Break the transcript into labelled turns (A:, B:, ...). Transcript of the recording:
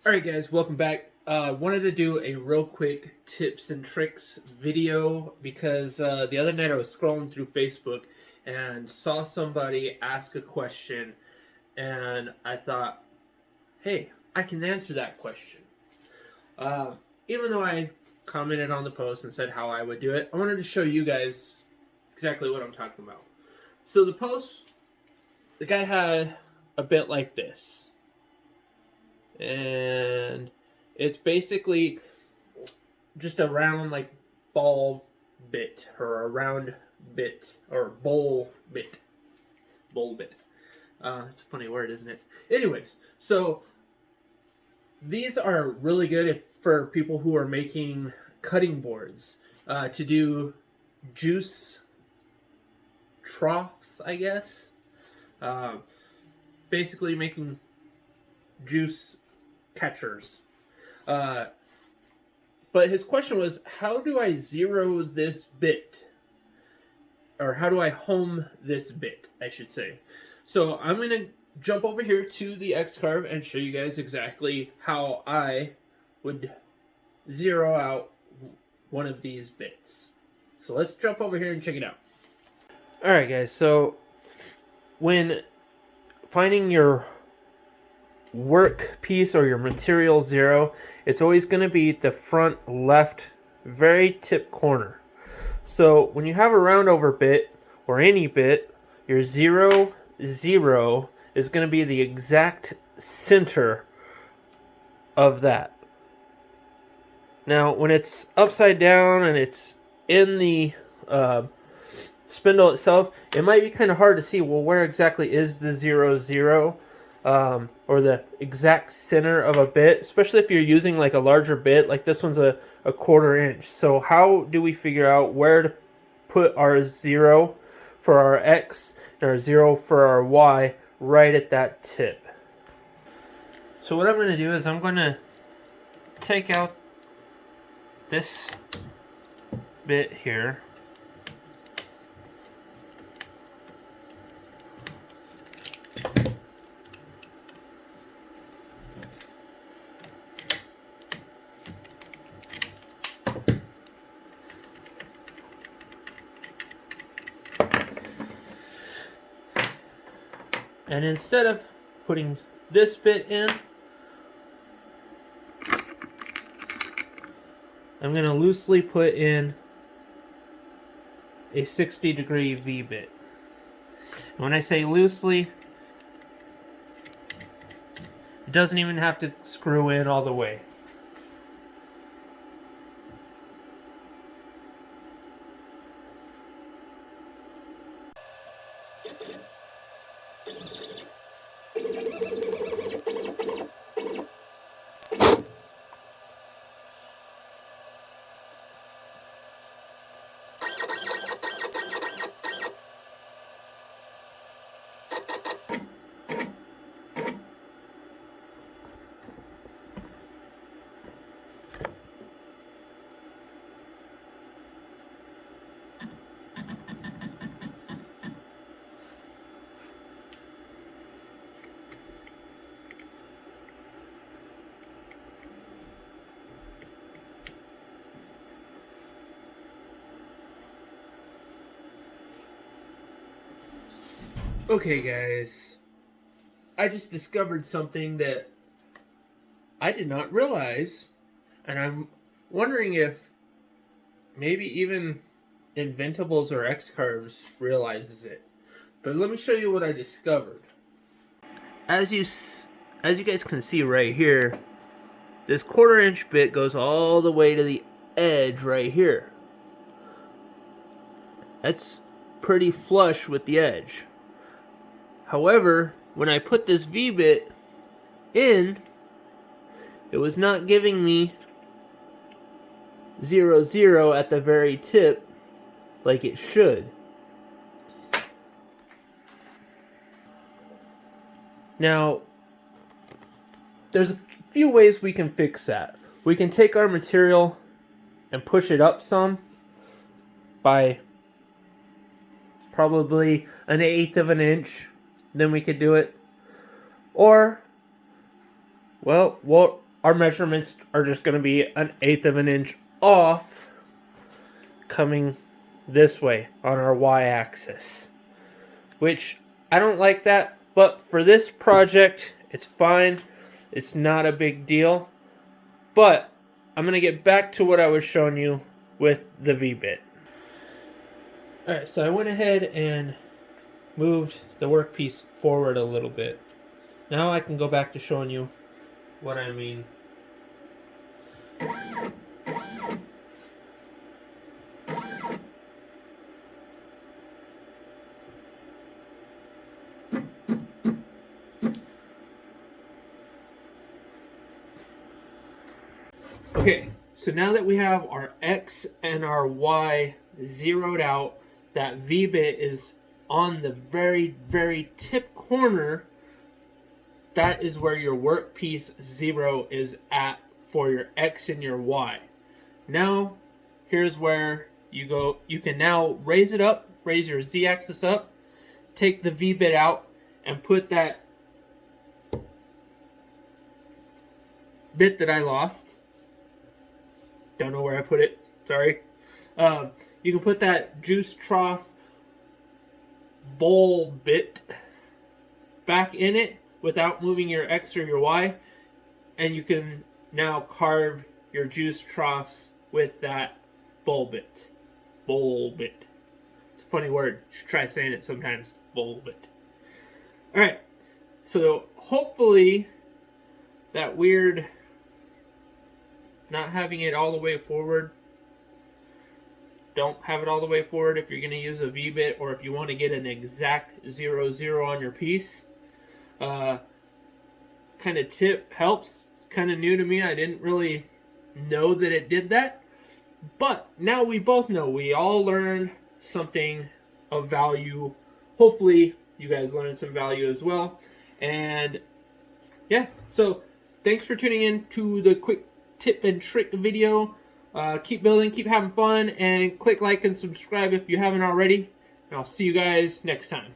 A: Alright guys, welcome back. Wanted to do a real quick tips and tricks video because the other night I was scrolling through Facebook and saw somebody ask a question and I thought, hey, I can answer that question. Even though I commented on the post and said how I would do it, I wanted to show you guys exactly what I'm talking about. So the post, the guy had a bit like this. And it's basically just a round like ball bit or a round bit or bowl bit. It's a funny word, isn't it? Anyways, so these are really good for people who are making cutting boards to do juice troughs, I guess. Basically making juice catchers. But his question was, how do I zero this bit? Or how do I home this bit, I should say. So I'm going to jump over here to the X-Carve and show you guys exactly how I would zero out one of these bits. So let's jump over here and check it out. Alright guys, so when finding your work piece or your material zero, it's always going to be the front left very tip corner. So when you have a round over bit or any bit, your 0, 0 is going to be the exact center of that. Now when it's upside down and it's in the spindle itself, it might be kind of hard to see, well, where exactly is the 0, 0? Or the exact center of a bit, especially if you're using like a larger bit, like this one's a 1/4 inch. So how do we figure out where to put our 0 for our X and our 0 for our Y right at that tip? So what I'm going to do is I'm going to take out this bit here. And instead of putting this bit in, I'm going to loosely put in a 60-degree V bit. And when I say loosely, it doesn't even have to screw in all the way. Okay guys, I just discovered something that I did not realize, and I'm wondering if maybe even Inventables or X-Carves realizes it. But let me show you what I discovered. As you guys can see right here, this 1/4 inch bit goes all the way to the edge right here. That's pretty flush with the edge. However, when I put this V bit in, it was not giving me 0, 0 at the very tip like it should. Now, there's a few ways we can fix that. We can take our material and push it up some by probably 1/8 of an inch. Then we could do it. Or, well, what our measurements are just going to be 1/8 of an inch off coming this way on our y-axis, which I don't like that, but for this project it's fine. It's not a big deal. But I'm going to get back to what I was showing you with the V-bit. Alright, so I went ahead and moved the workpiece forward a little bit. Now I can go back to showing you what I mean. Okay, so now that we have our X and our Y zeroed out, that V-bit is on the very, very tip corner. That is where your workpiece 0 is at for your X and your Y. Now, here's where you go. You can now raise it up, raise your Z-axis up, take the V-bit out, and put that bit that I lost. Don't know where I put it. Sorry. You can put that juice trough bowl bit back in it without moving your X or your Y, and you can now carve your juice troughs with that bowl bit. Bowl bit. It's a funny word. You should try saying it sometimes. Bowl bit. Alright. So hopefully that weird not having it all the way forward. Don't have it all the way forward if you're going to use a V-bit, or if you want to get an exact 0-0 on your piece. Kind of tip helps. Kind of new to me. I didn't really know that it did that. But now we both know. We all learned something of value. Hopefully you guys learned some value as well. And yeah, so thanks for tuning in to the quick tip and trick video. Keep building, keep having fun, and click like and subscribe if you haven't already. And I'll see you guys next time.